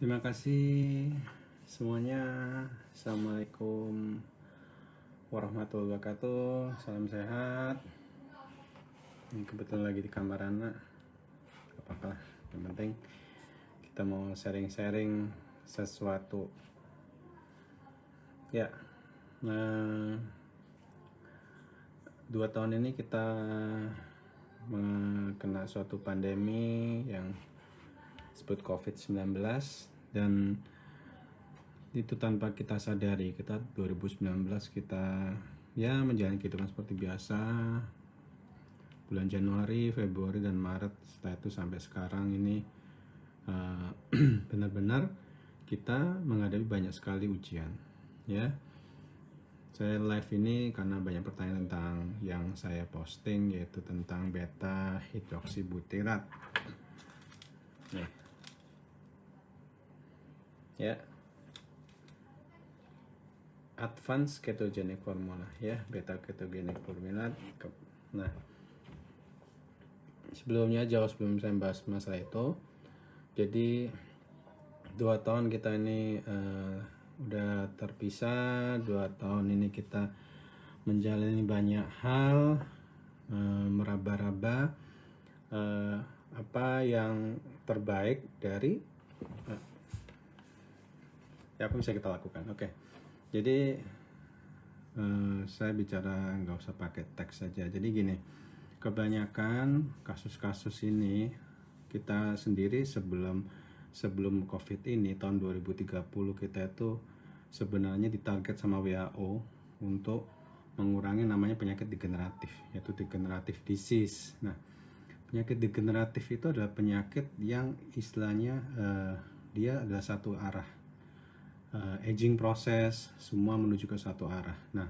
Terima kasih semuanya. Assalamualaikum warahmatullahi wabarakatuh. Salam sehat. Ini kebetulan lagi di kamar anak. Apakah yang penting kita mau sharing-sharing sesuatu. Ya. Nah, 2 tahun ini kita kena suatu pandemi yang disebut COVID-19, dan itu tanpa kita sadari. Kita 2019 kita ya menjalani kehidupan seperti biasa. Bulan Januari, Februari, dan Maret, setelah itu sampai sekarang ini benar-benar kita menghadapi banyak sekali ujian, ya. Saya live ini karena banyak pertanyaan tentang yang saya posting, yaitu tentang beta hidroksibutirat. Nih, ya, advanced ketogenic formula, ya, beta ketogenic formula. Nah, sebelumnya, jauh sebelum saya bahas masalah itu, jadi 2 tahun kita ini udah terpisah. 2 tahun ini kita menjalani banyak hal, meraba-raba apa yang terbaik dari apa bisa kita lakukan. Oke. Jadi saya bicara nggak usah pakai teks saja. Jadi gini, kebanyakan kasus-kasus ini kita sendiri sebelum COVID ini tahun 2030 kita itu sebenarnya ditarget sama WHO untuk mengurangi namanya penyakit degeneratif, yaitu degenerative disease. Nah, penyakit degeneratif itu adalah penyakit yang istilahnya dia adalah satu arah, aging proses, semua menuju ke satu arah. Nah,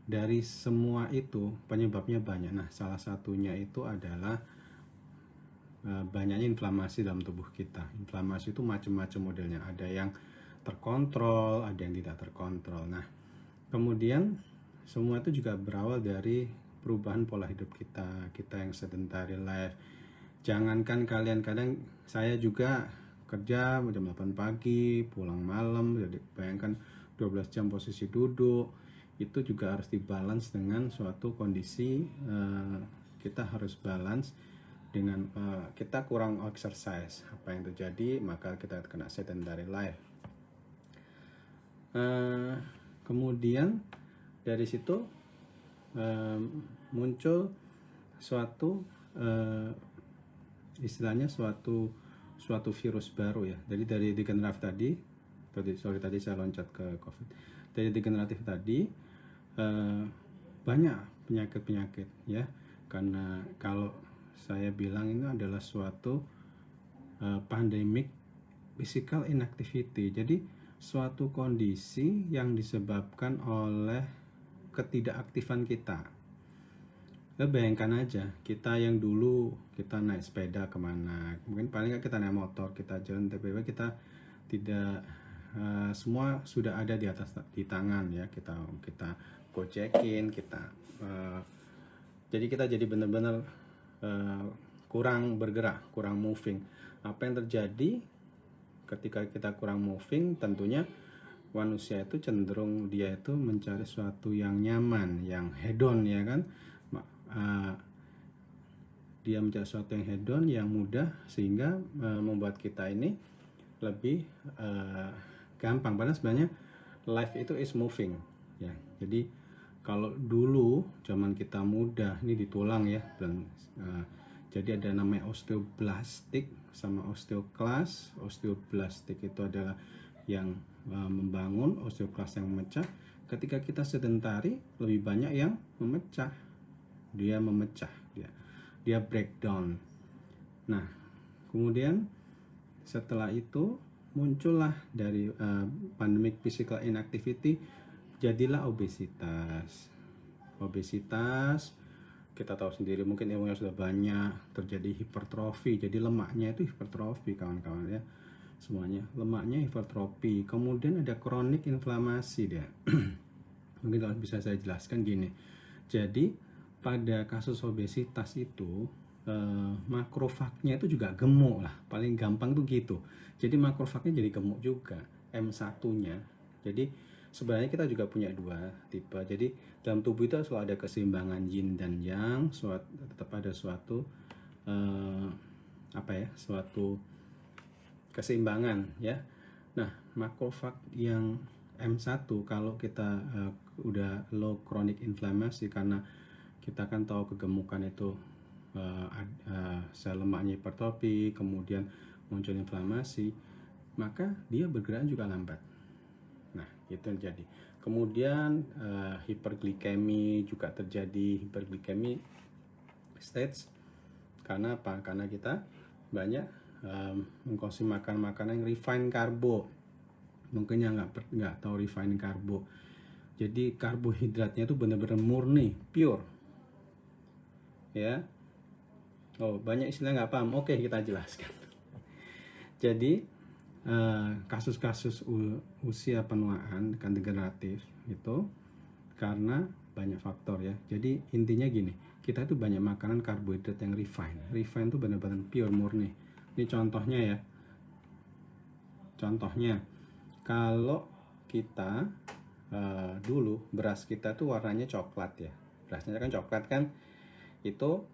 dari semua itu penyebabnya banyak. Nah, salah satunya itu adalah banyaknya inflamasi dalam tubuh kita. Inflamasi itu macam-macam modelnya. Ada yang terkontrol, ada yang tidak terkontrol. Nah, kemudian semua itu juga berawal dari perubahan pola hidup kita yang sedentary life. Jangankan kalian, kadang saya juga kerja jam 8 pagi, pulang malam, jadi bayangkan 12 jam posisi duduk. Itu juga harus dibalance dengan suatu kondisi kita harus balance dengan kita kurang exercise. Apa yang terjadi? Maka kita kena sedentary life. Kemudian dari situ muncul suatu istilahnya suatu virus baru, ya. Jadi dari degeneratif tadi saya loncat ke COVID. Dari degeneratif tadi banyak penyakit, ya. Karena kalau saya bilang ini adalah suatu pandemic physical inactivity. Jadi suatu kondisi yang disebabkan oleh ketidakaktifan kita. Bayangkan aja, kita yang dulu kita naik sepeda kemana, mungkin paling nggak kita naik motor, kita jalan TPW, kita tidak semua sudah ada di tangan, ya. Kita gocekin, jadi kita jadi benar-benar kurang bergerak, kurang moving. Apa yang terjadi ketika kita kurang moving? Tentunya manusia itu cenderung dia itu mencari sesuatu yang nyaman, yang hedon, ya kan. Dia mencari sesuatu yang hedon, yang mudah, sehingga membuat kita ini lebih gampang. Padahal sebenarnya life itu is moving, ya. Jadi kalau dulu zaman kita muda, ini di tulang, ya, dan jadi ada namanya osteoblastik sama osteoklas. Osteoblastik itu adalah yang membangun, osteoklas yang memecah. Ketika kita sedentari, lebih banyak yang memecah. Dia breakdown. Nah, kemudian setelah itu muncullah dari pandemic physical inactivity, jadilah obesitas. Kita tahu sendiri, mungkin ilmunya sudah banyak, terjadi hipertrofi. Jadi lemaknya itu hipertrofi, kawan-kawan, ya. Semuanya lemaknya hipertrofi. Kemudian ada kronik inflamasi, dia. Mungkin kalau bisa saya jelaskan gini. Jadi pada kasus obesitas itu makrofagnya itu juga gemuk lah, paling gampang tuh gitu. Jadi makrofagnya jadi gemuk juga, M1-nya. Jadi sebenarnya kita juga punya dua tipe. Jadi dalam tubuh itu selalu ada keseimbangan yin dan yang, tetap ada suatu suatu keseimbangan ya. Nah, makrofag yang M1 kalau kita udah low chronic inflammasi, karena kita kan tahu kegemukan itu sel lemaknya hipertrofi, kemudian muncul inflamasi, maka dia bergerak juga lambat. Nah, itu terjadi. Kemudian hiperglikemi juga terjadi, hiperglikemi stage. Karena apa? Karena kita banyak mengkonsumsi makanan yang refined karbo. Mungkin yang nggak tahu refined karbo. Jadi karbohidratnya itu benar-benar murni, pure. Ya. Oh, banyak istilah nggak paham. Oke, kita jelaskan. Jadi kasus-kasus usia penuaan kan degeneratif itu karena banyak faktor ya. Jadi intinya gini, kita itu banyak makanan karbohidrat yang refined. Refined itu benar-benar pure, murni. Ini contohnya ya. Contohnya, kalau kita dulu beras kita tuh warnanya coklat ya. Berasnya kan coklat kan, itu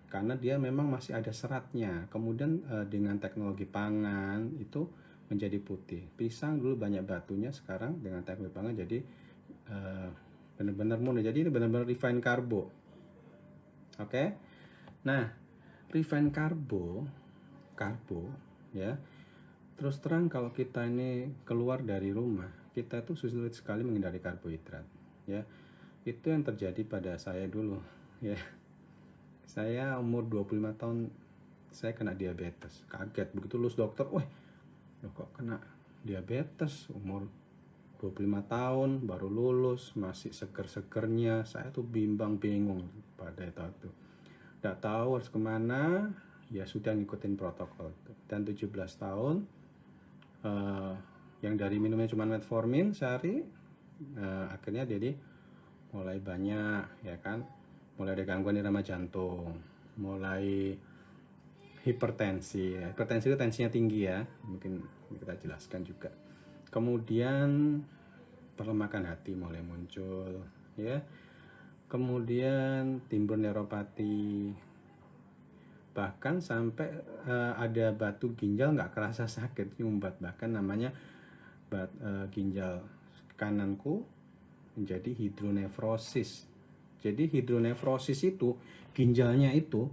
karena dia memang masih ada seratnya. Kemudian dengan teknologi pangan itu menjadi putih. Pisang dulu banyak batunya, sekarang dengan teknologi pangan jadi benar-benar murni. Jadi ini benar-benar refined karbo. Oke. Nah, refined karbo ya. Terus terang kalau kita ini keluar dari rumah, kita tuh sulit sekali menghindari karbohidrat ya. Itu yang terjadi pada saya dulu ya. Saya umur 25 tahun saya kena diabetes. Kaget begitu lulus dokter, wah, kok kena diabetes umur 25 tahun baru lulus, masih seger-segernya. Saya tuh bimbang bingung pada itu. Tidak tahu harus kemana, ya sudah ngikutin protokol. Dan 17 tahun yang dari minumnya cuma metformin sehari, akhirnya jadi mulai banyak ya kan, mulai ada gangguan irama jantung, mulai hipertensi. Hipertensi itu tensinya tinggi ya, mungkin kita jelaskan juga. Kemudian pelemakan hati mulai muncul ya. Kemudian timbul neuropati, bahkan sampai ada batu ginjal nggak kerasa sakit, nyumbat. Bahkan namanya ginjal kananku menjadi hidronefrosis. Jadi hidronefrosis itu ginjalnya itu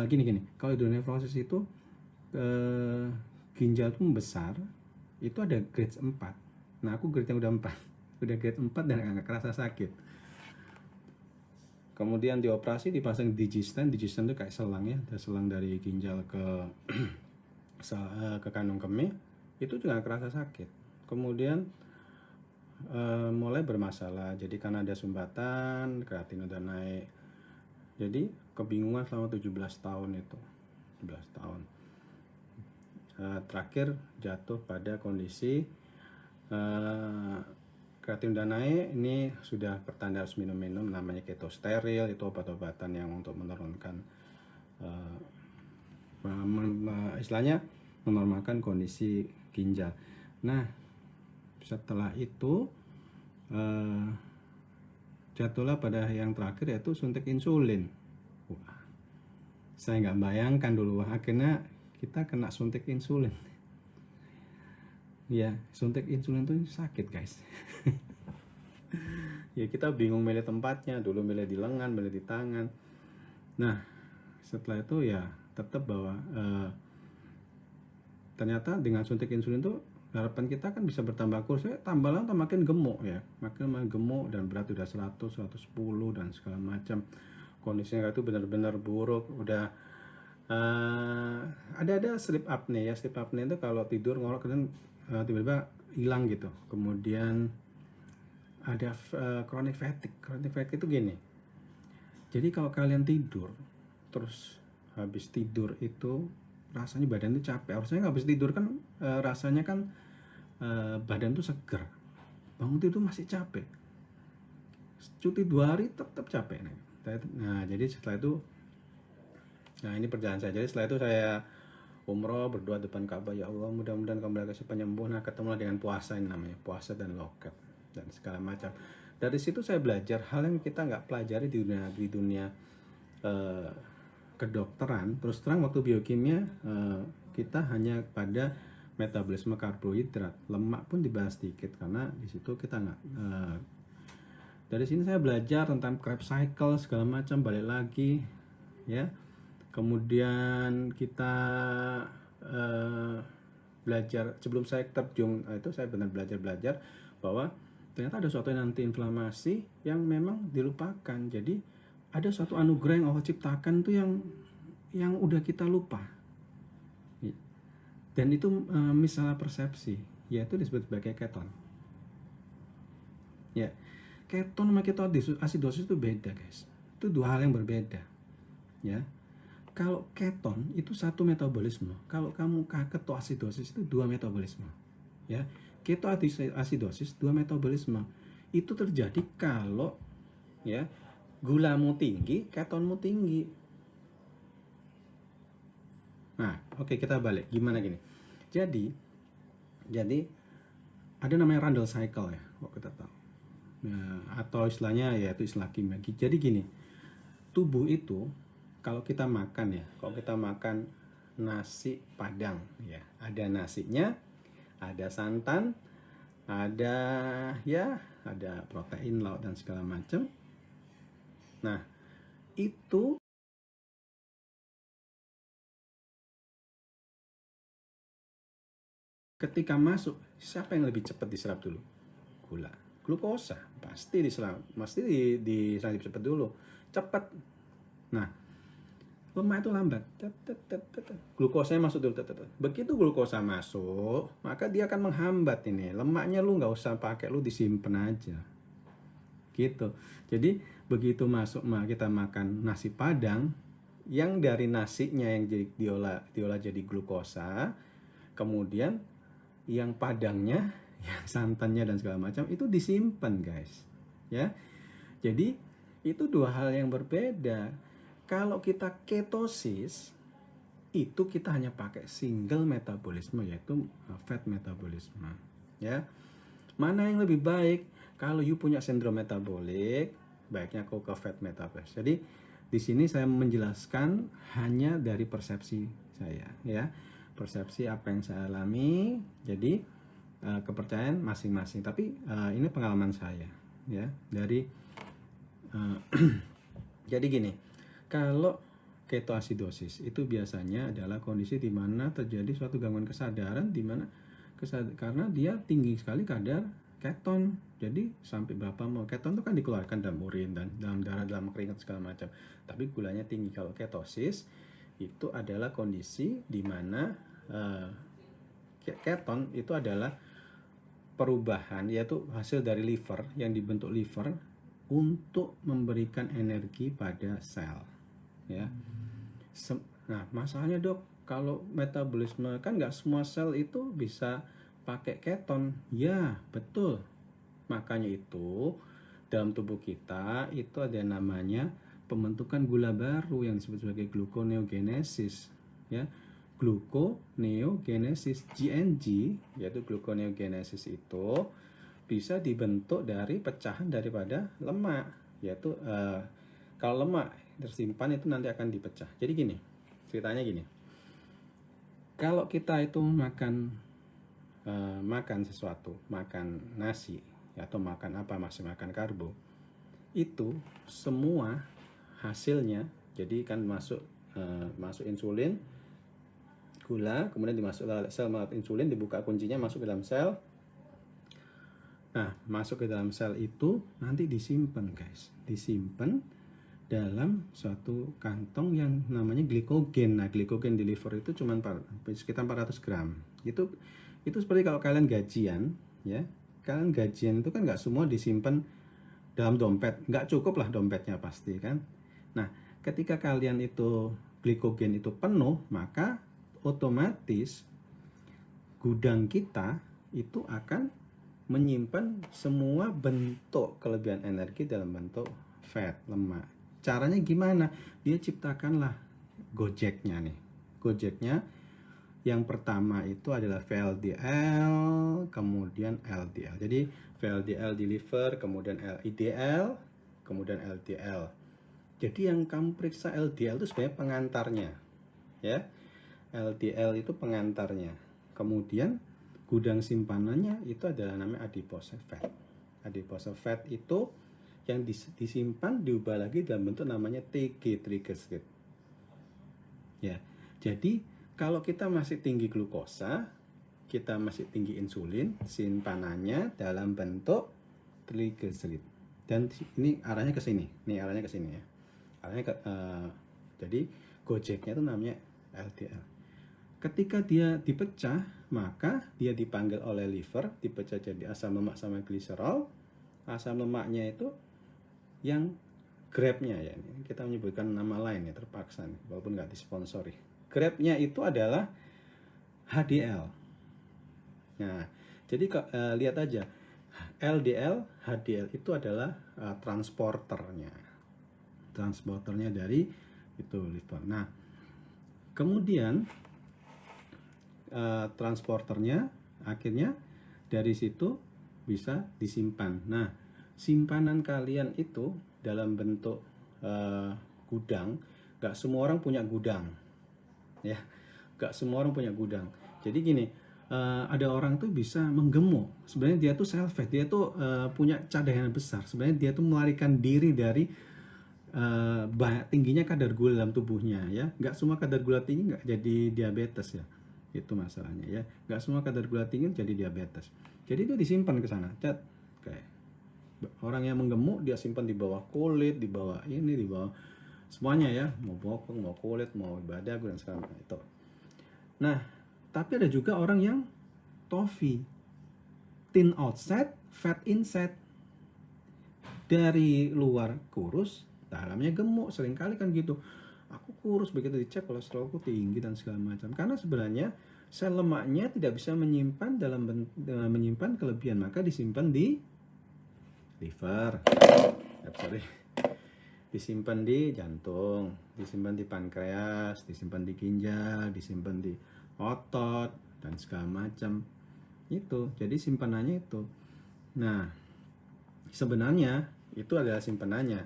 gini. Kalau hidronefrosis itu ginjal itu membesar, itu ada grade 4. Nah, aku grade yang udah 4. Udah grade 4 dan nggak kerasa sakit. Kemudian dioperasi, dipasang digistant. Digistant itu kayak selang ya, ada selang dari ginjal ke kandung kemih. Itu juga nggak kerasa sakit. Kemudian mulai bermasalah, jadi karena ada sumbatan, kreatin udah naik, jadi kebingungan selama 17 tahun itu. 17 tahun terakhir jatuh pada kondisi kreatin udah naik. Ini sudah pertanda harus minum namanya ketosteril. Itu obat-obatan yang untuk menurunkan istilahnya menormalkan kondisi ginjal. Nah, setelah itu jatuhlah pada yang terakhir, yaitu suntik insulin. Wah, saya nggak bayangkan dulu, akhirnya kita kena suntik insulin. Ya, suntik insulin itu sakit guys. Ya, kita bingung milih tempatnya, dulu milih di lengan, milih di tangan. Nah, setelah itu ya tetap bahwa ternyata dengan suntik insulin itu harapan kita kan bisa bertambah kurus, tambah lama makin gemuk ya, makin gemuk, dan berat udah 100, 110 dan segala macam. Kondisinya itu benar-benar buruk. Udah ada sleep apnea ya. Sleep apnea itu kalau tidur ngorok kan tiba-tiba hilang gitu. Kemudian ada chronic fatigue. Chronic fatigue itu gini, jadi kalau kalian tidur terus habis tidur itu rasanya badan itu capek. Harusnya habis tidur kan rasanya kan badan tuh seger, bangun tidur masih capek, cuti 2 hari tetap capek. Nah, jadi setelah itu Nah, ini perjalanan saya. Jadi setelah itu saya umroh, berdoa depan Ka'bah, ya Allah mudah-mudahan kamu kasih penyembuh. Nah, ketemulah dengan puasa, ini namanya puasa dan logat dan segala macam. Dari situ saya belajar hal yang kita nggak pelajari di dunia eh, kedokteran. Terus terang waktu biokimia kita hanya pada metabolisme karbohidrat, lemak pun dibahas sedikit karena di situ kita nggak dari sini saya belajar tentang Krebs cycle segala macam, balik lagi ya. Kemudian kita belajar sebelum saya terjun itu saya benar belajar bahwa ternyata ada suatu yang anti inflamasi yang memang dilupakan. Jadi ada suatu anugerah yang Allah ciptakan tuh yang udah kita lupa. Dan itu misalnya persepsi, yaitu disebut sebagai keton. Ya, keton sama ketoasidosis itu beda, guys. Itu dua hal yang berbeda. Ya. Kalau keton itu satu metabolisme, kalau kamu ketoasidosis itu dua metabolisme. Ya, ketoasidosis dua metabolisme. Itu terjadi kalau ya gulamu tinggi, ketonmu tinggi. Nah, oke, kita balik. Gimana gini? Jadi ada namanya Randle cycle ya, kok kita tahu. Nah, atau istilahnya yaitu istilah kimia. Jadi gini, tubuh itu kalau kita makan ya, kalau kita makan nasi padang ya, ada nasinya, ada santan, ada protein lauk dan segala macam. Nah, itu ketika masuk, siapa yang lebih cepat diserap dulu? Gula, glukosa pasti diserap cepat dulu, cepat. Nah, lemak itu lambat, glukosanya masuk dulu. Begitu glukosa masuk, maka dia akan menghambat ini lemaknya. Lu nggak usah pakai, lu disimpan aja gitu. Jadi begitu masuk kita makan nasi padang, yang dari nasinya yang jadi diolah jadi glukosa, kemudian yang padangnya, yang santannya dan segala macam itu disimpan, guys. Ya, jadi itu dua hal yang berbeda. Kalau kita ketosis, itu kita hanya pakai single metabolisme, yaitu fat metabolisme. Ya, mana yang lebih baik? Kalau you punya sindrom metabolik, baiknya kau ke fat metabolism. Jadi di sini saya menjelaskan hanya dari persepsi saya, ya, persepsi apa yang saya alami. Jadi kepercayaan masing-masing. Tapi ini pengalaman saya, ya, dari jadi gini. Kalau ketoasidosis itu biasanya adalah kondisi di mana terjadi suatu gangguan kesadaran di mana karena dia tinggi sekali kadar keton. Jadi sampai berapa mol keton itu kan dikeluarkan dalam urin dan dalam darah, dalam keringat segala macam. Tapi gulanya tinggi. Kalau ketosis itu adalah kondisi di mana keton itu adalah perubahan, yaitu hasil dari liver yang dibentuk liver untuk memberikan energi pada sel. Ya. Nah, masalahnya dok, kalau metabolisme kan nggak semua sel itu bisa pakai keton. Ya, betul. Makanya itu dalam tubuh kita itu ada namanya pembentukan gula baru yang disebut sebagai gluconeogenesis. Ya, gluconeogenesis GNG, yaitu gluconeogenesis itu bisa dibentuk dari pecahan daripada lemak, yaitu kalau lemak tersimpan itu nanti akan dipecah. Jadi gini, ceritanya gini. Kalau kita itu makan sesuatu, makan nasi atau makan apa, masih makan karbo, itu semua hasilnya jadi kan masuk insulin, gula, kemudian dimasuk sel melalui insulin, dibuka kuncinya masuk ke dalam sel. Nah, masuk ke dalam sel itu nanti disimpan, guys, disimpan dalam suatu kantong yang namanya glikogen. Nah, glikogen di liver itu cuma sekitar 400 gram. Itu seperti kalau kalian gajian, ya. Kalian gajian itu kan nggak semua disimpan dalam dompet. Nggak cukup lah dompetnya pasti kan. Nah, ketika kalian itu glikogen itu penuh, maka otomatis gudang kita itu akan menyimpan semua bentuk kelebihan energi dalam bentuk fat, lemak. Caranya gimana? Dia ciptakanlah Gojeknya nih. Gojeknya yang pertama itu adalah VLDL, kemudian LDL. Jadi VLDL deliver, kemudian LIDL, kemudian LDL. Jadi yang kamu periksa LDL itu sebenarnya pengantarnya, ya. LDL itu pengantarnya. Kemudian gudang simpanannya itu adalah namanya adipose fat. Adipose fat itu yang disimpan diubah lagi dalam bentuk namanya TG, triglyceride. Ya, jadi kalau kita masih tinggi glukosa, kita masih tinggi insulin, simpanannya dalam bentuk triglyceride. Dan ini arahnya ke sini. Nih arahnya ke sini ya. Arahnya ke jadi Gojeknya itu namanya LDL. Ketika dia dipecah, maka dia dipanggil oleh liver, dipecah jadi asam lemak sama gliserol. Asam lemaknya itu yang grabnya ya, kita menyebutkan nama lain ya, terpaksa nih, walaupun nggak disponsori. Grabnya itu adalah HDL. Nah, jadi lihat aja, LDL, HDL itu adalah transporternya dari itu liver. Nah, kemudian transporternya akhirnya dari situ bisa disimpan. Nah, simpanan kalian itu dalam bentuk gudang. Gak semua orang punya gudang, ya. Gak semua orang punya gudang. Jadi gini, ada orang tuh bisa menggemuk. Sebenarnya dia tuh self-fed, dia tuh punya cadangan besar. Sebenarnya dia tuh melarikan diri dari tingginya kadar gula dalam tubuhnya, ya. Gak semua kadar gula tinggi gak jadi diabetes ya. Itu masalahnya ya. Gak semua kadar gula tinggi jadi diabetes. Jadi itu disimpan ke sana. Kayak orang yang menggemuk dia simpan di bawah kulit, di bawah ini, di bawah semuanya ya, mau bokong, mau kulit, mau badagu dan segala macam itu. Nah, tapi ada juga orang yang tofi, thin outside, fat inside. Dari luar kurus, dalamnya gemuk. Seringkali kan gitu. Aku kurus, begitu dicek kolesterolku tinggi dan segala macam. Karena sebenarnya sel lemaknya tidak bisa menyimpan menyimpan kelebihan, maka disimpan di liver. Disimpan di jantung, disimpan di pankreas, disimpan di ginjal, disimpan di otot dan segala macam. Itu. Jadi simpanannya itu. Nah, sebenarnya itu adalah simpanannya.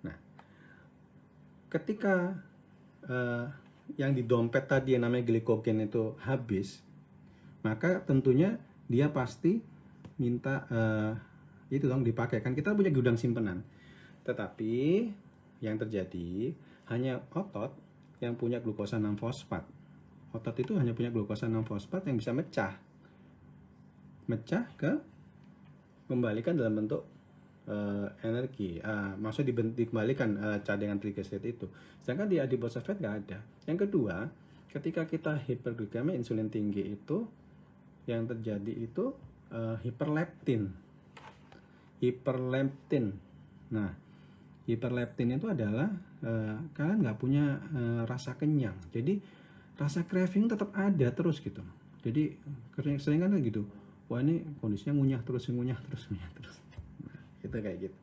Nah, ketika yang di dompet tadi yang namanya glikogen itu habis, maka tentunya dia pasti minta itu dong dipakai. Kan kita punya gudang simpanan. Tetapi yang terjadi hanya otot yang punya glukosa 6-fosfat. Otot itu hanya punya glukosa 6-fosfat yang bisa mecah ke kembalikan dalam bentuk energi. Maksudnya dikembalikan cadangan trigliserida itu. Sedangkan di adipose fat nggak ada. Yang kedua, ketika kita hiperglikemia, insulin tinggi itu yang terjadi itu hiperleptin. Nah, hiperleptin itu adalah kalian nggak punya rasa kenyang. Jadi rasa craving tetap ada terus gitu. Jadi sering kan gitu. Wah, ini kondisinya ngunyah terus. Nah, itu kayak gitu.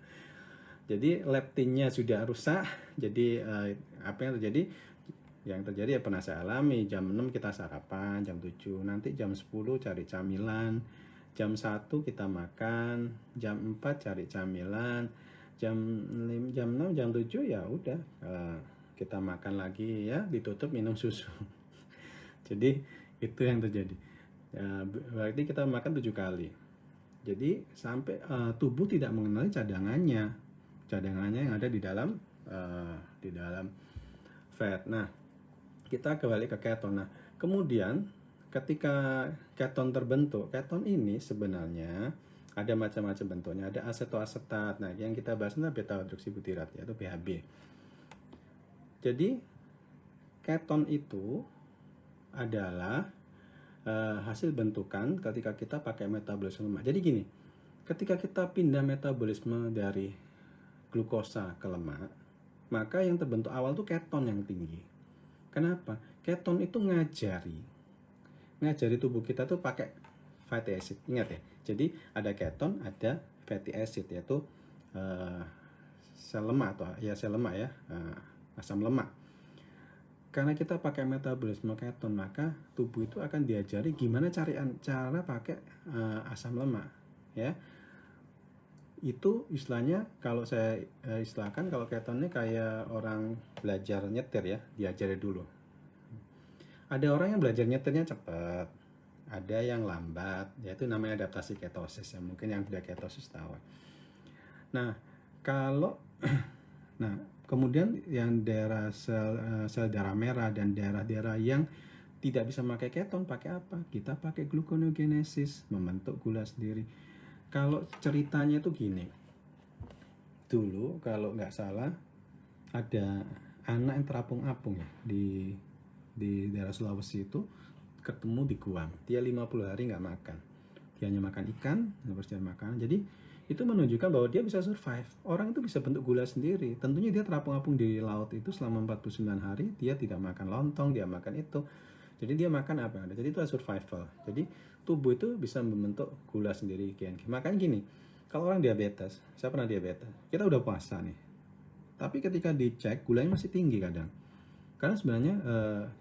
Jadi leptinnya sudah rusak. Jadi apa yang terjadi? Yang terjadi ya pernah saya alami. Jam 6 kita sarapan, jam 7 nanti jam 10 cari camilan, jam 1 kita makan, jam 4 cari camilan, jam 6, jam 7 ya udah kita makan lagi ya, ditutup minum susu. Jadi itu yang terjadi. Ya, berarti kita makan 7 kali. Jadi sampai tubuh tidak mengenali cadangannya yang ada di dalam fat. Nah, kita kembali ke keton. Nah, kemudian ketika keton terbentuk, keton ini sebenarnya ada macam-macam bentuknya. Ada asetoasetat. Nah, yang kita bahas adalah beta hidroksibutirat yaitu BHB. Jadi keton itu adalah hasil bentukan ketika kita pakai metabolisme lemak. Jadi gini, ketika kita pindah metabolisme dari glukosa ke lemak, maka yang terbentuk awal tuh keton yang tinggi. Kenapa? Keton itu ngajari tubuh kita tuh pakai fatty acid. Ingat ya. Jadi ada keton, ada fatty acid, yaitu sel lemak atau ya sel lemak ya, asam lemak. karena kita pakai metabolisme keton, maka tubuh itu akan diajari gimana cara pakai asam lemak, ya. Itu istilahnya, kalau saya istilahkan, kalau keton ini kayak orang belajar nyetir ya, diajari dulu. Ada orang yang belajar nyetirnya cepat, ada yang lambat, yaitu namanya adaptasi ketosis ya, mungkin yang sudah ketosis tahu. Nah, kalau nah kemudian yang daerah sel darah merah dan daerah-daerah yang tidak bisa pakai keton, pakai apa? Kita pakai gluconeogenesis, membentuk gula sendiri. Kalau ceritanya itu gini, dulu kalau nggak salah ada anak yang terapung-apung ya di daerah Sulawesi itu, ketemu di Guam, dia 50 hari nggak makan, dia hanya makan ikan, terus dia makan. Jadi itu menunjukkan bahwa dia bisa survive. Orang itu bisa bentuk gula sendiri. Tentunya dia terapung-apung di laut itu selama 49 hari, dia tidak makan lontong, dia makan itu. Jadi dia makan apa yang ada. Jadi itu survival. Jadi tubuh itu bisa membentuk gula sendiri. Makanya gini, kalau orang diabetes, saya pernah diabetes, kita udah puasa nih, tapi ketika dicek gulanya masih tinggi kadang. Karena sebenarnya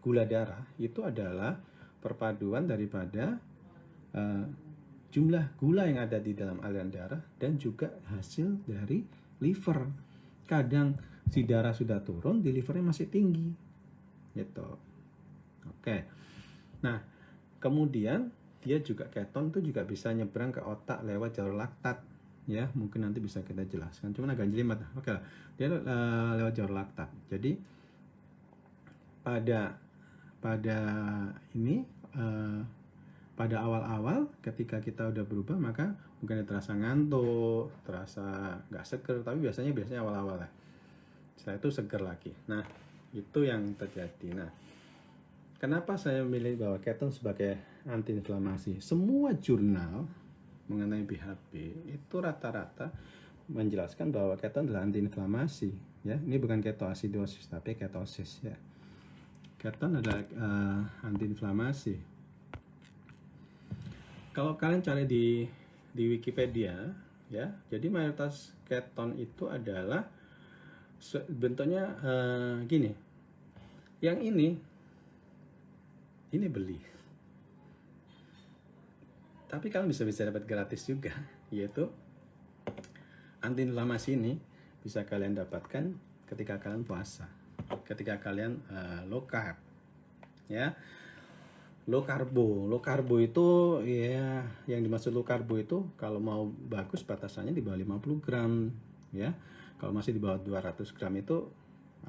gula darah itu adalah perpaduan daripada jumlah gula yang ada di dalam aliran darah dan juga hasil dari liver. Kadang si darah sudah turun, di livernya masih tinggi, gitu. Oke. Nah, kemudian dia juga keton itu juga bisa nyebrang ke otak lewat jalur laktat, ya. Mungkin nanti bisa kita jelaskan, cuman agak jelimet. Oke, dia lewat jalur laktat. Jadi pada ini pada awal-awal ketika kita udah berubah, maka mungkin terasa ngantuk, terasa nggak seger, tapi biasanya awal-awal lah. Setelah itu seger lagi. Nah, itu yang terjadi. Nah, kenapa saya memilih bahwa keton sebagai antiinflamasi? Semua jurnal mengenai BHB itu rata-rata menjelaskan bahwa keton adalah antiinflamasi, ya. Ini bukan ketoasidosis tapi ketosis, ya. Keton adalah antiinflamasi. Kalau kalian cari di Wikipedia, ya, jadi mayoritas keton itu adalah bentuknya gini. Yang ini beli, tapi kalian bisa dapat gratis juga, yaitu antiinflamasi ini bisa kalian dapatkan ketika kalian puasa, ketika kalian low carb, ya. Low karbo itu, ya, yang dimaksud low karbo itu kalau mau bagus batasannya di bawah 50 gram, ya. Kalau masih di bawah 200 gram itu,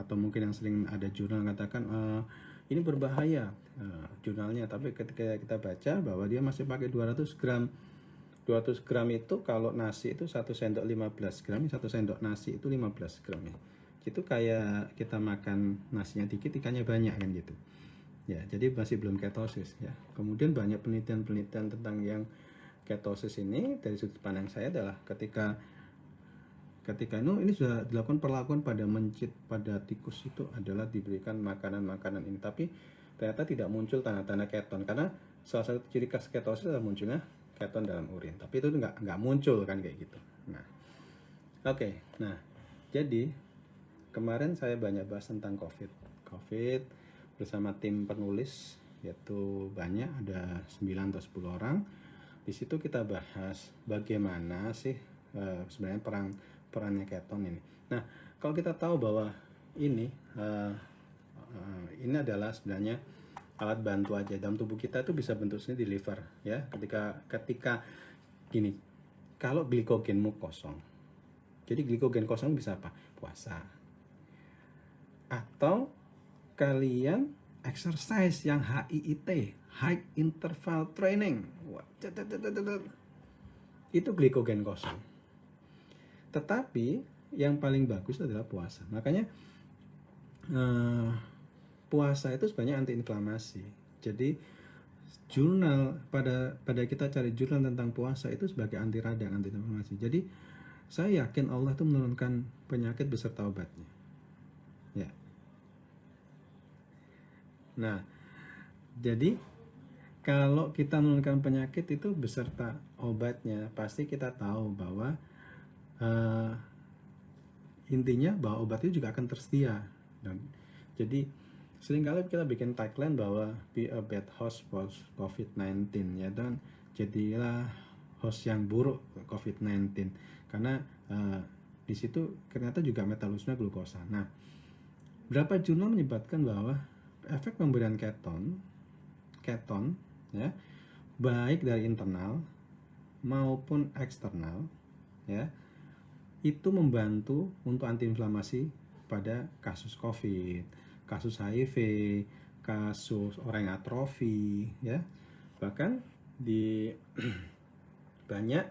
atau mungkin yang sering ada jurnal katakan ini berbahaya, jurnalnya, tapi ketika kita baca bahwa dia masih pakai 200 gram. 200 gram itu kalau nasi itu 1 sendok 15 gram, 1 sendok nasi itu 15 gram, ya. Itu kayak kita makan nasinya dikit, ikannya banyak, kan gitu. Ya, jadi masih belum ketosis, ya. Kemudian banyak penelitian tentang yang ketosis ini dari sudut pandang saya adalah ketika ini sudah dilakukan perlakuan pada mencit, pada tikus itu adalah diberikan makanan ini, tapi ternyata tidak muncul tanda-tanda keton, karena salah satu ciri khas ketosis adalah munculnya keton dalam urin, tapi itu nggak muncul, kan, kayak gitu. Nah, oke. Nah, jadi kemarin saya banyak bahas tentang COVID bersama tim penulis, yaitu banyak, ada 9 atau 10 orang. Di situ kita bahas bagaimana sih sebenarnya perannya keton ini. Nah, kalau kita tahu bahwa ini adalah sebenarnya alat bantu aja dalam tubuh kita, itu bisa bentuk sendiri di liver, ya. Ketika gini, kalau glikogenmu kosong, jadi glikogen kosong bisa apa? Puasa, atau kalian exercise yang HIIT, high interval training, itu glikogen kosong. Tetapi yang paling bagus adalah puasa. Makanya puasa itu sebenarnya antiinflamasi. Jadi jurnal pada kita cari jurnal tentang puasa itu sebagai anti radang, antiinflamasi. Jadi saya yakin Allah itu menurunkan penyakit beserta obatnya, ya. Nah, jadi kalau kita menurunkan penyakit itu beserta obatnya, pasti kita tahu bahwa intinya bahwa obat itu juga akan tersedia. Dan jadi seringkali kita bikin tagline bahwa be a bad host for COVID-19 ya, dan jadilah host yang buruk COVID-19 karena di situ ternyata juga metabolisme glukosa. Nah, beberapa jurnal menyebutkan bahwa efek pemberian keton ya, baik dari internal maupun eksternal ya, itu membantu untuk antiinflamasi pada kasus COVID, kasus HIV, kasus orang atrofi ya. Bahkan di banyak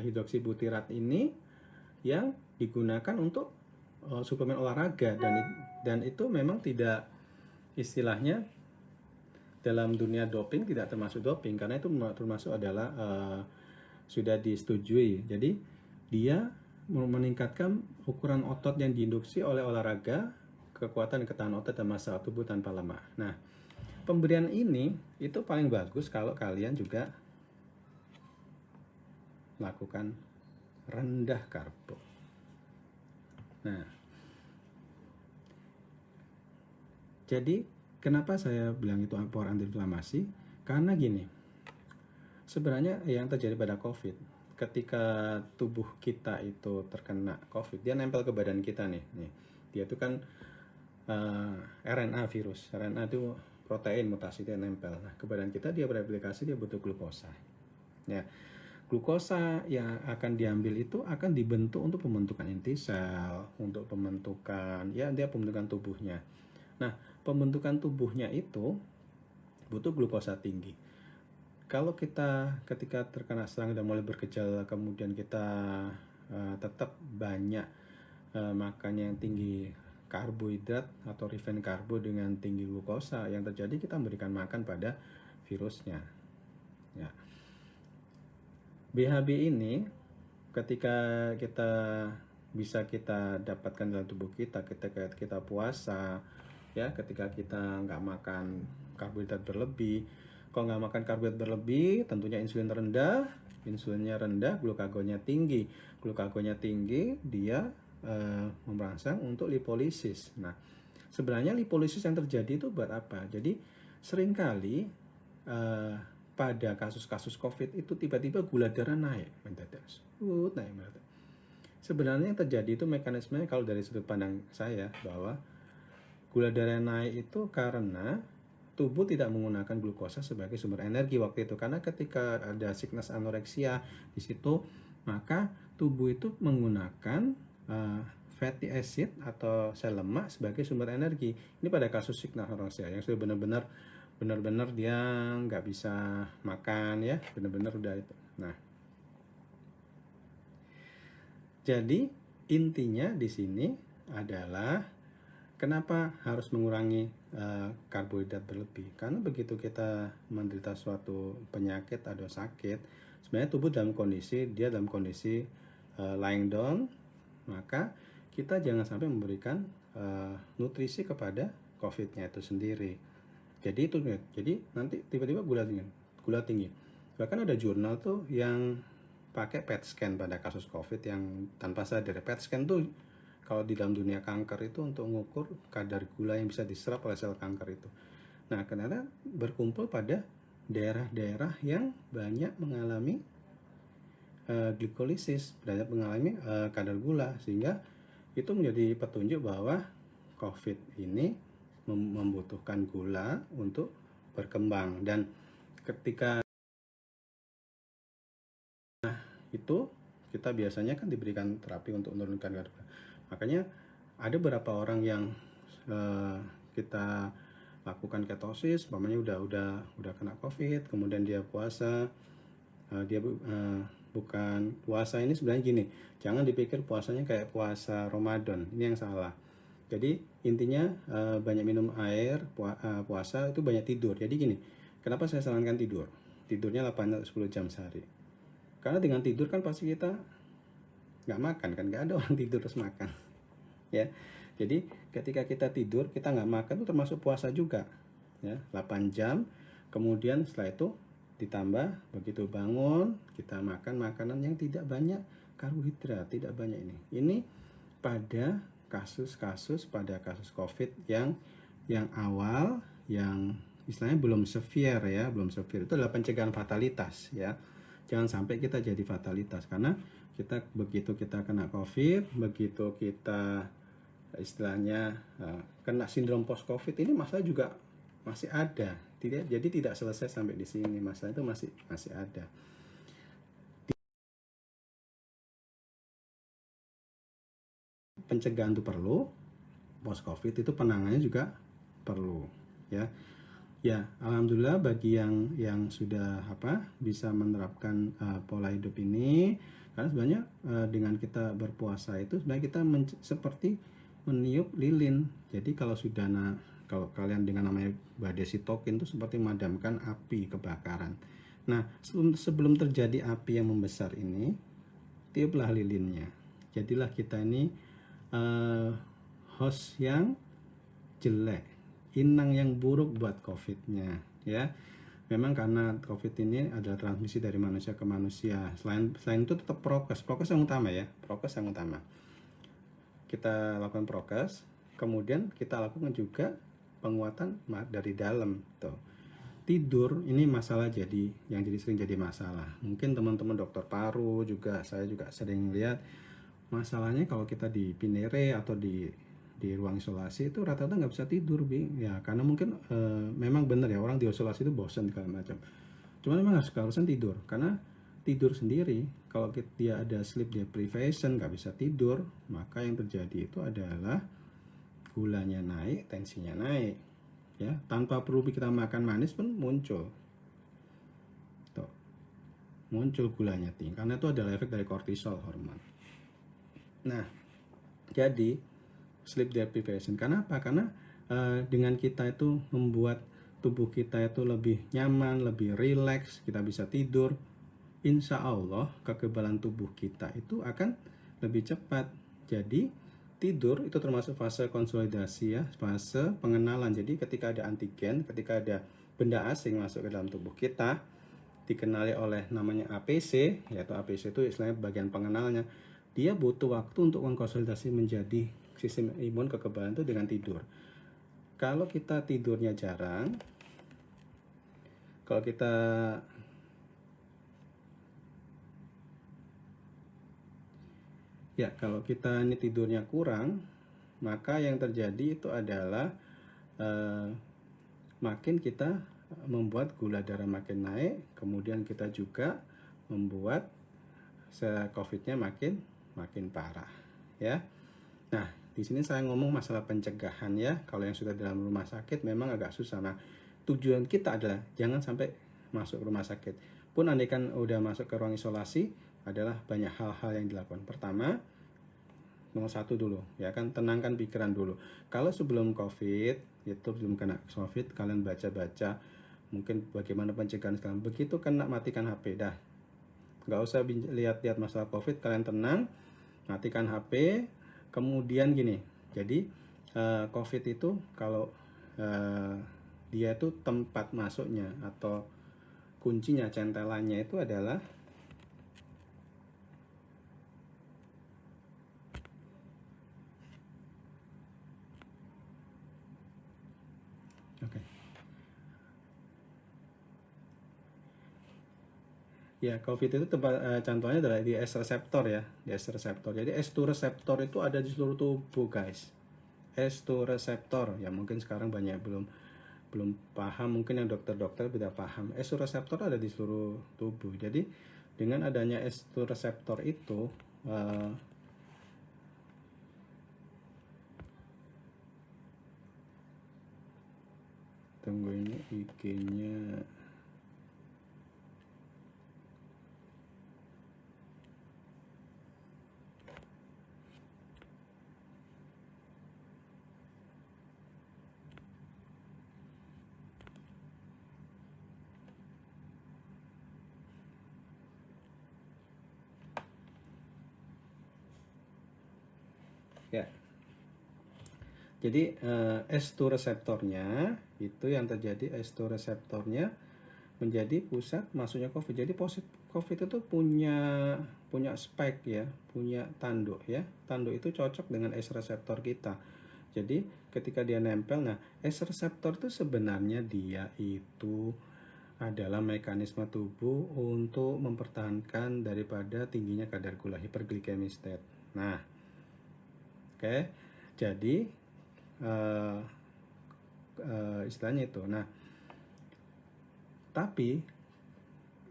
hidroksibutirat ini yang digunakan untuk suplemen olahraga, dan itu memang tidak, istilahnya dalam dunia doping tidak termasuk doping karena itu termasuk adalah sudah disetujui. Jadi dia meningkatkan ukuran otot yang diinduksi oleh olahraga, kekuatan ketahanan otot dan massa tubuh tanpa lemak. Nah, pemberian ini itu paling bagus kalau kalian juga lakukan rendah karbo. Nah, jadi kenapa saya bilang itu power antiinflamasi? Karena gini, sebenarnya yang terjadi pada COVID, ketika tubuh kita itu terkena COVID, dia nempel ke badan kita nih. Dia itu kan RNA virus. RNA itu protein mutasi, dia nempel. Nah, ke badan kita dia bereplikasi, dia butuh glukosa. Ya, glukosa yang akan diambil itu akan dibentuk untuk pembentukan inti sel, untuk pembentukan dia pembentukan tubuhnya. Nah, pembentukan tubuhnya itu butuh glukosa tinggi. Kalau kita ketika terkena serang dan mulai bergejala, kemudian kita tetap banyak makannya yang tinggi karbohidrat atau refined karbo dengan tinggi glukosa, yang terjadi kita memberikan makan pada virusnya. Ya. BHB ini ketika bisa kita dapatkan dalam tubuh kita ketika kita puasa ya, ketika kita nggak makan karbohidrat berlebih. Kalau nggak makan karbohidrat berlebih, tentunya insulinnya rendah, glukagonnya tinggi. Glukagonnya tinggi, dia merangsang untuk lipolisis. Nah, sebenarnya lipolisis yang terjadi itu buat apa? Jadi seringkali pada kasus-kasus COVID itu tiba-tiba gula darah naik mendadak. Sebenarnya yang terjadi itu mekanismenya, kalau dari sudut pandang saya, bahwa gula darah naik itu karena tubuh tidak menggunakan glukosa sebagai sumber energi waktu itu. Karena ketika ada sickness anoreksia di situ, maka tubuh itu menggunakan fatty acid atau sel lemak sebagai sumber energi. Ini pada kasus sickness anoreksia yang sudah benar-benar dia nggak bisa makan ya, benar-benar udah itu. Nah, jadi intinya di sini adalah kenapa harus mengurangi karbohidrat berlebih? Karena begitu kita menderita suatu penyakit atau sakit, sebenarnya tubuh dalam kondisi lying down, maka kita jangan sampai memberikan nutrisi kepada COVID-nya itu sendiri. Jadi nanti tiba-tiba gula tinggi. Bahkan ada jurnal tuh yang pakai PET scan pada kasus COVID yang tanpa sadar. PET scan tuh kalau di dalam dunia kanker itu untuk mengukur kadar gula yang bisa diserap oleh sel kanker itu. Nah, ternyata berkumpul pada daerah-daerah yang banyak mengalami glikolisis, banyak mengalami kadar gula, sehingga itu menjadi petunjuk bahwa COVID ini membutuhkan gula untuk berkembang. Dan ketika itu kita biasanya kan diberikan terapi untuk menurunkan kadar gula. Makanya ada beberapa orang yang kita lakukan ketosis, umpamanya udah kena COVID, kemudian dia puasa, bukan puasa ini sebenarnya gini, jangan dipikir puasanya kayak puasa Ramadan, ini yang salah. Jadi intinya banyak minum air, puasa itu banyak tidur. Jadi gini, kenapa saya sarankan tidur? Tidurnya 8-10 jam sehari. Karena dengan tidur kan pasti kita nggak makan kan, nggak ada orang tidur terus makan. Ya, jadi ketika kita tidur kita nggak makan itu termasuk puasa juga. Ya, 8 jam. Kemudian setelah itu ditambah begitu bangun kita makan makanan yang tidak banyak karbohidrat, tidak banyak ini. Ini pada kasus-kasus pada kasus COVID yang awal, yang istilahnya belum severe ya, belum severe. Itu adalah pencegahan fatalitas ya. Jangan sampai kita jadi fatalitas, karena begitu kita kena COVID, begitu kita istilahnya kena sindrom post COVID, ini masalah juga masih ada. Jadi tidak selesai sampai di sini, masalah itu masih ada. Pencegahan itu perlu, post COVID itu penanganannya juga perlu ya. Ya, alhamdulillah bagi yang sudah bisa menerapkan pola hidup ini, karena sebenarnya dengan kita berpuasa itu sebenarnya kita seperti meniup lilin. Jadi kalau kalau kalian dengan namanya badai sitokin itu seperti memadamkan api kebakaran. Nah, sebelum terjadi api yang membesar ini, tiuplah lilinnya. Jadilah kita ini host yang jelek, inang yang buruk buat COVID-nya ya. Memang karena COVID ini adalah transmisi dari manusia ke manusia. Selain itu tetap prokes yang utama ya, prokes yang utama. Kita lakukan prokes, kemudian kita lakukan juga penguatan dari dalam tuh. Tidur ini masalah yang sering jadi masalah. Mungkin teman-teman dokter paru juga, saya juga sering lihat masalahnya kalau kita di Pinere atau di ruang isolasi itu rata-rata nggak bisa tidur, ya karena mungkin memang benar ya, orang di isolasi itu bosan segala macam. Cuma memang harusnya tidur, karena tidur sendiri kalau dia ada sleep deprivation, nggak bisa tidur, maka yang terjadi itu adalah gulanya naik, tensinya naik ya, tanpa perlu kita makan manis pun muncul gulanya tinggi, karena itu adalah efek dari kortisol, hormon. Nah, jadi sleep deprivation. Karena apa? Karena dengan kita itu membuat tubuh kita itu lebih nyaman, lebih rileks, kita bisa tidur, insya Allah kekebalan tubuh kita itu akan lebih cepat. Jadi tidur itu termasuk fase konsolidasi ya, fase pengenalan. Jadi ketika ada antigen, ketika ada benda asing masuk ke dalam tubuh kita, dikenali oleh namanya APC, yaitu APC itu istilahnya bagian pengenalnya, dia butuh waktu untuk mengkonsolidasi menjadi sistem imun kekebalan itu dengan tidur. Kalau kita tidurnya jarang, kalau kita ini tidurnya kurang, maka yang terjadi itu adalah makin kita membuat gula darah makin naik, kemudian kita juga membuat COVID-nya makin parah ya. Nah, di sini saya ngomong masalah pencegahan ya. Kalau yang sudah dalam rumah sakit memang agak susah. Nah, tujuan kita adalah jangan sampai masuk rumah sakit. Pun andaikan udah masuk ke ruang isolasi, adalah banyak hal-hal yang dilakukan. Pertama, nomor satu dulu ya kan, tenangkan pikiran dulu. Kalau sebelum COVID, itu belum kena COVID, kalian baca-baca mungkin bagaimana pencegahan sekarang. Begitu kena, matikan HP dah. Nggak usah lihat-lihat masalah COVID, kalian tenang, matikan HP. Kemudian gini, jadi COVID itu kalau dia itu tempat masuknya atau kuncinya, centelannya itu adalah ya, COVID itu contohnya adalah di S reseptor ya, di S reseptor. Jadi S2 reseptor itu ada di seluruh tubuh guys. S2 reseptor ya, mungkin sekarang banyak belum paham, mungkin yang dokter-dokter tidak paham. S2 reseptor ada di seluruh tubuh. Jadi dengan adanya S2 reseptor itu tunggu, ini IG-nya ya. Jadi S2 reseptornya itu yang terjadi, S2 reseptornya menjadi pusat masuknya COVID. Jadi COVID itu punya spike ya, punya tanduk ya. Tanduk itu cocok dengan ACE reseptor kita. Jadi ketika dia nempel, nah ACE reseptor itu sebenarnya dia itu adalah mekanisme tubuh untuk mempertahankan daripada tingginya kadar gula, hyperglycemic state. Nah, oke, jadi istilahnya itu. Nah, tapi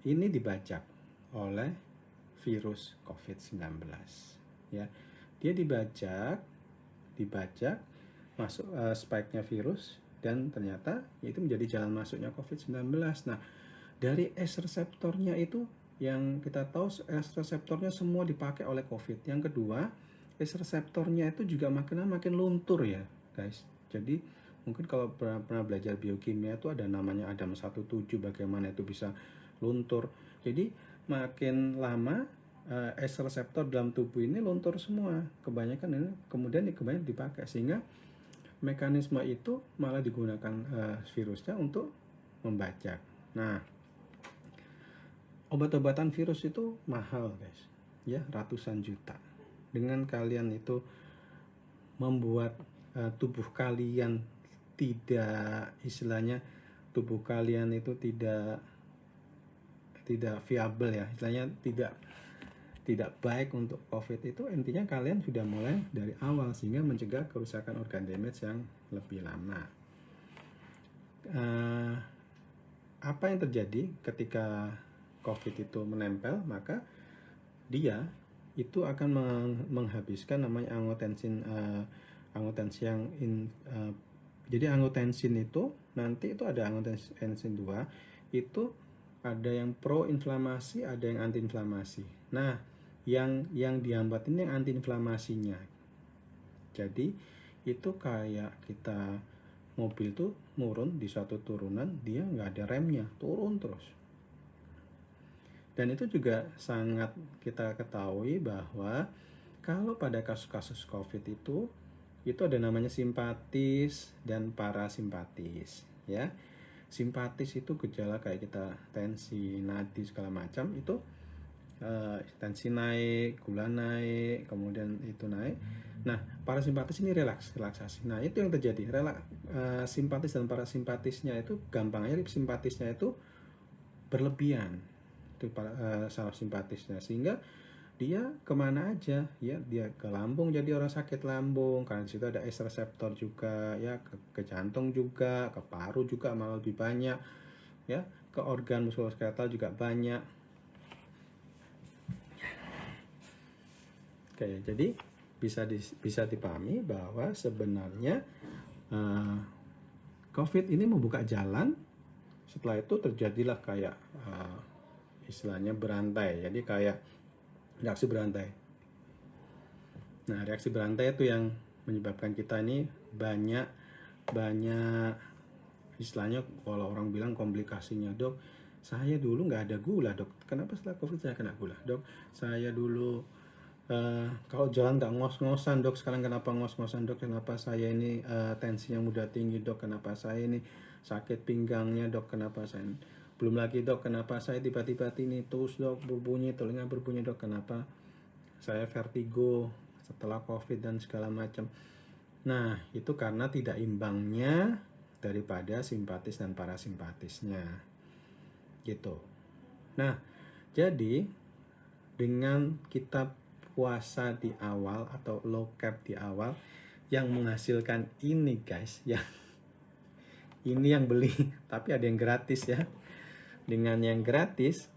ini dibajak oleh virus COVID-19 ya. Dia dibajak masuk spike-nya virus, dan ternyata itu menjadi jalan masuknya COVID-19. Nah, dari ACE reseptornya itu yang kita tahu, ACE reseptornya semua dipakai oleh COVID. Yang kedua, ACE reseptornya itu juga makin luntur ya guys. Jadi mungkin kalau pernah belajar biokimia itu ada namanya Adam 17, bagaimana itu bisa luntur. Jadi makin lama ACE reseptor dalam tubuh ini luntur semua. Kebanyakan ini kemudian dipakai, sehingga mekanisme itu malah digunakan virusnya untuk membajak. Nah, obat-obatan virus itu mahal guys, ya, ratusan juta. Dengan kalian itu membuat tubuh kalian tidak, istilahnya tubuh kalian itu tidak viable ya, istilahnya tidak baik untuk COVID itu, intinya kalian sudah mulai dari awal, sehingga mencegah kerusakan organ damage yang lebih lama. Apa yang terjadi ketika COVID itu menempel? Maka dia itu akan menghabiskan namanya angiotensin yang jadi angiotensin itu nanti itu ada angiotensin 2, itu ada yang pro-inflamasi, ada yang anti-inflamasi. Nah, yang dihambat ini yang anti-inflamasinya. Jadi itu kayak kita mobil tuh nurun di suatu turunan, dia nggak ada remnya, turun terus. Dan itu juga sangat kita ketahui bahwa kalau pada kasus-kasus COVID itu ada namanya simpatis dan parasimpatis ya. Simpatis itu gejala kayak kita tensi, nadi segala macam itu, tensi naik, gula naik, kemudian itu naik. Nah, parasimpatis ini relaksasi. Nah, itu yang terjadi. Simpatis dan parasimpatisnya itu gampangnya, simpatisnya itu berlebihan. Itu saraf simpatisnya, sehingga dia kemana aja ya, dia ke lambung, jadi orang sakit lambung karena di situ ada ACE reseptor juga ya, ke jantung juga, ke paru juga malah lebih banyak ya, ke organ muskuloskeletal juga banyak. Oke, jadi bisa dipahami bahwa sebenarnya COVID ini membuka jalan. Setelah itu terjadilah kayak istilahnya berantai, jadi kayak reaksi berantai. Nah, reaksi berantai itu yang menyebabkan kita ini banyak istilahnya, kalau orang bilang komplikasinya, dok saya dulu nggak ada gula dok, kenapa setelah COVID saya kena gula? Dok saya dulu kalau jalan nggak ngos-ngosan dok, sekarang kenapa ngos-ngosan dok? Kenapa saya ini tensinya mudah tinggi dok? Kenapa saya ini sakit pinggangnya dok? Kenapa saya ini? Belum lagi dok, kenapa saya tiba-tiba tinnitus dok, berbunyi, telinga berbunyi dok? Kenapa saya vertigo setelah COVID dan segala macam? Nah, itu karena tidak imbangnya daripada simpatis dan parasimpatisnya gitu. Nah, jadi dengan kita puasa di awal atau low carb di awal yang menghasilkan ini guys, ya ini yang beli tapi ada yang gratis ya. Dengan yang gratis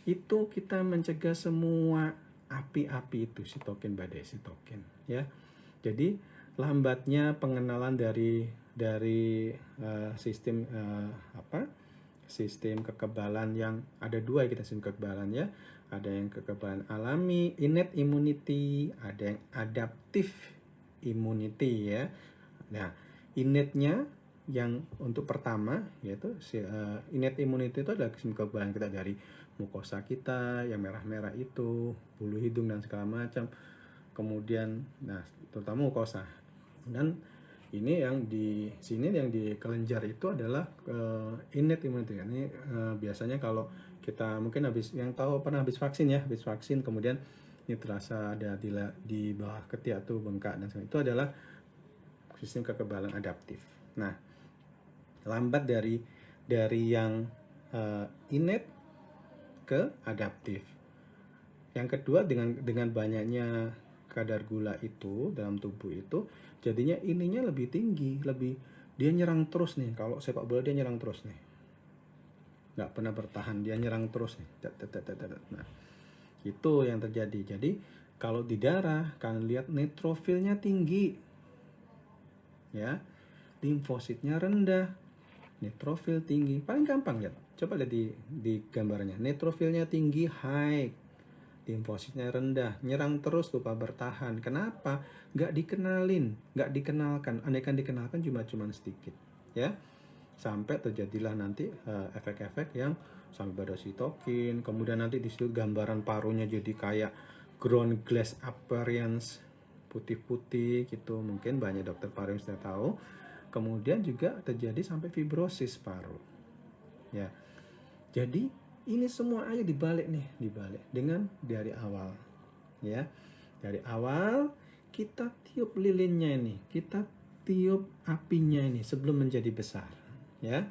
itu kita mencegah semua api-api itu, sitokin badai sitokin ya. Jadi lambatnya pengenalan dari sistem sistem kekebalan yang ada dua, kita sistem kekebalan ya. Ada yang kekebalan alami, innate immunity, ada yang adaptive immunity ya. Nah, innate-nya yang untuk pertama yaitu innate immunity itu adalah sistem kekebalan kita dari mukosa kita yang merah-merah itu, bulu hidung dan segala macam. Kemudian, nah terutama mukosa. Dan Ini yang di sini yang di kelenjar itu adalah innate immunity. Ini biasanya kalau kita mungkin pernah habis vaksin ya, habis vaksin kemudian ini terasa ada di bawah ketiak tuh bengkak dan sebagainya. Itu adalah sistem kekebalan adaptif. Nah, lambat dari yang innate ke adaptif. Yang kedua, dengan banyaknya kadar gula itu dalam tubuh itu, jadinya ininya lebih tinggi, dia nyerang terus nih. Kalau sepak bola dia nyerang terus nih, nggak pernah bertahan, dia nyerang terus nih. Nah, itu yang terjadi. Jadi kalau di darah kalian lihat neutrofilnya tinggi, ya, limfositnya rendah, neutrofil tinggi. Paling gampang lihat, coba lihat di gambarnya. Neutrofilnya tinggi, high, limfositnya rendah, nyerang terus, lupa bertahan. Kenapa? Nggak dikenalkan. Andaikan dikenalkan cuma sedikit, ya. Sampai terjadilah nanti efek-efek yang sampai pada sitokin. Kemudian nanti di situ gambaran parunya jadi kayak ground glass appearance, putih-putih gitu. Mungkin banyak dokter paru yang sudah tahu. Kemudian juga terjadi sampai fibrosis paru, ya. Jadi ini semua aja dibalik dengan dari awal, ya. Dari awal kita tiup lilinnya ini, kita tiup apinya ini sebelum menjadi besar, ya.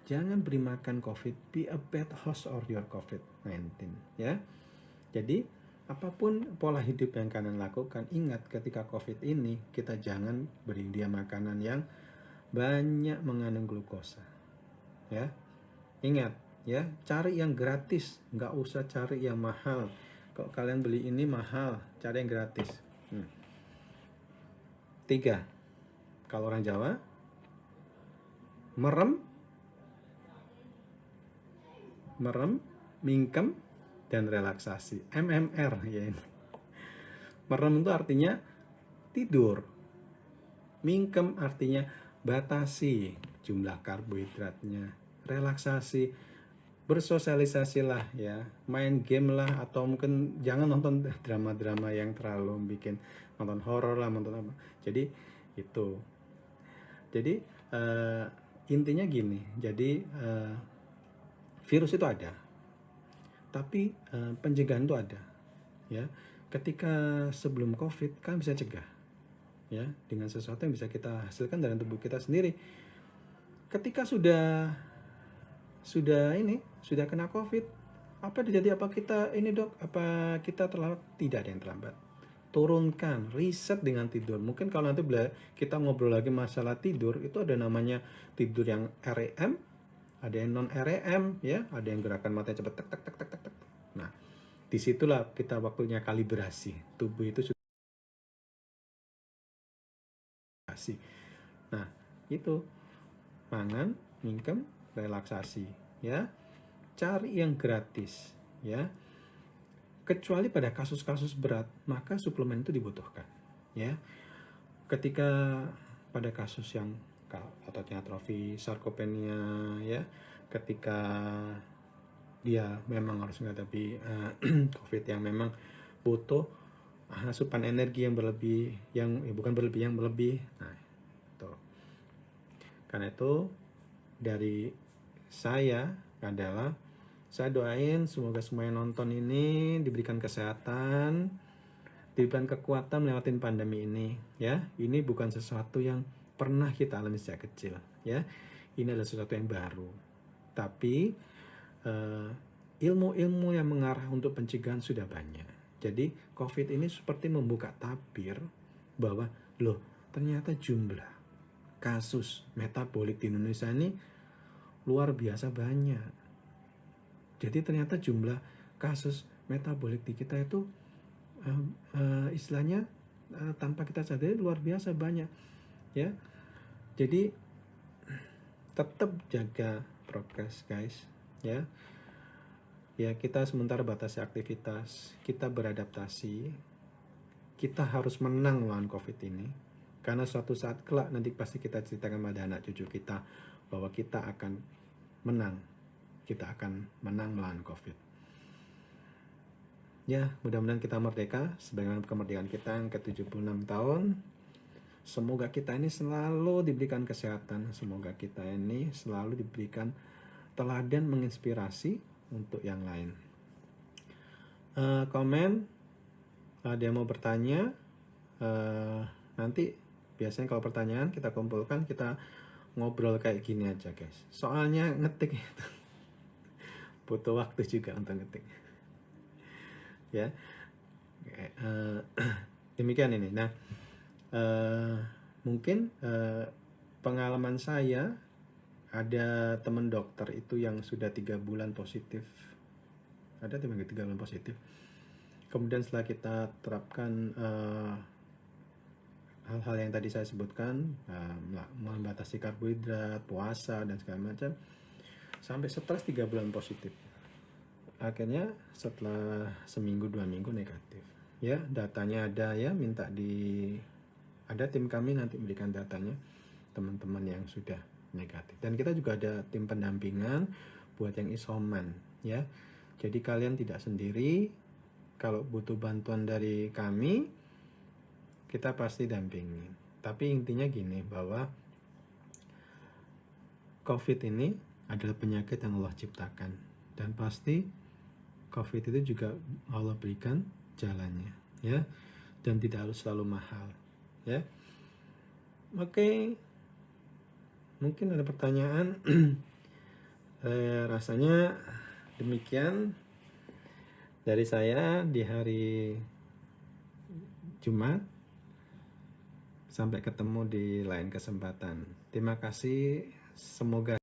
Jangan beri makan COVID, be a bad host of your COVID-19, ya. Jadi apapun pola hidup yang kalian lakukan, ingat ketika COVID ini kita jangan beri dia makanan yang banyak mengandung glukosa, ya. Ingat, ya, cari yang gratis, nggak usah cari yang mahal. Kalau kalian beli ini mahal, cari yang gratis. 3, kalau orang Jawa, merem, mingkem, dan relaksasi. MMR, ya ini. Merem itu artinya tidur, mingkem artinya batasi jumlah karbohidratnya, relaksasi, bersosialisasi lah, ya, main game lah, atau mungkin jangan nonton drama-drama yang terlalu bikin, nonton horor lah, nonton apa. Jadi itu. Jadi intinya gini. Jadi virus itu ada, tapi pencegahan itu ada, ya. Ketika sebelum COVID kan bisa cegah, ya, dengan sesuatu yang bisa kita hasilkan dalam tubuh kita sendiri. Ketika sudah kena COVID, apa terjadi? Apa kita ini, Dok? Apa kita terlambat? Tidak ada yang terlambat. Turunkan, riset dengan tidur. Mungkin kalau nanti kita ngobrol lagi masalah tidur, itu ada namanya tidur yang REM, ada yang non REM, ya, ada yang gerakan matanya cepat, tek tek tek tek tek tek. Nah, disitulah kita waktunya kalibrasi. Tubuh itu sudah. Nah, itu mangan, mingkem, relaksasi, ya. Cari yang gratis, ya. Kecuali pada kasus-kasus berat, maka suplemen itu dibutuhkan, ya. Ketika pada kasus yang ototnya atrofi, sarkopenia, ya, ketika dia memang harus menghadapi COVID yang memang butuh asupan energi yang berlebih, bukan berlebih, yang melebih. Nah, itu. Karena itu dari saya adalah, saya doain semoga semua yang nonton ini diberikan kesehatan, diberikan kekuatan melewatin pandemi ini, ya. Ini bukan sesuatu yang pernah kita alami sejak kecil, ya. Ini adalah sesuatu yang baru. Tapi ilmu-ilmu yang mengarah untuk pencegahan sudah banyak. Jadi COVID ini seperti membuka tabir bahwa loh, ternyata jumlah kasus metabolik di Indonesia ini luar biasa banyak. Jadi ternyata jumlah kasus metabolik di kita itu istilahnya tanpa kita sadari luar biasa banyak, ya. Jadi tetap jaga prokes, guys, ya. Ya, kita sementara batasi aktivitas, kita beradaptasi, kita harus menang melawan COVID ini. Karena suatu saat kelak nanti pasti kita ceritakan pada anak cucu kita bahwa kita akan menang. Kita akan menang melawan COVID. Ya, mudah-mudahan kita merdeka sebagaimana kemerdekaan kita yang ke-76 tahun. Semoga kita ini selalu diberikan kesehatan, semoga kita ini selalu diberikan teladan menginspirasi untuk yang lain. Komen, ada yang mau bertanya, nanti biasanya kalau pertanyaan kita kumpulkan, kita ngobrol kayak gini aja guys. Soalnya ngetik itu butuh waktu juga untuk ngetik ya. Demikian ini. Nah, mungkin pengalaman saya, ada teman dokter itu yang sudah 3 bulan positif, ada teman 3 bulan positif, kemudian setelah kita terapkan hal-hal yang tadi saya sebutkan, membatasi karbohidrat, puasa dan segala macam, sampai stres 3 bulan positif. Akhirnya setelah seminggu 2 minggu negatif. Ya, datanya ada ya, ada tim kami nanti memberikan datanya teman-teman yang sudah negatif. Dan kita juga ada tim pendampingan buat yang isoman ya. Jadi kalian tidak sendiri. Kalau butuh bantuan dari kami, kita pasti dampingi. Tapi intinya gini, bahwa COVID ini adalah penyakit yang Allah ciptakan, dan pasti COVID itu juga Allah berikan jalannya ya, dan tidak harus selalu mahal ya. Oke, mungkin ada pertanyaan. Rasanya demikian dari saya di hari Jumat. Sampai ketemu di lain kesempatan. Terima kasih, semoga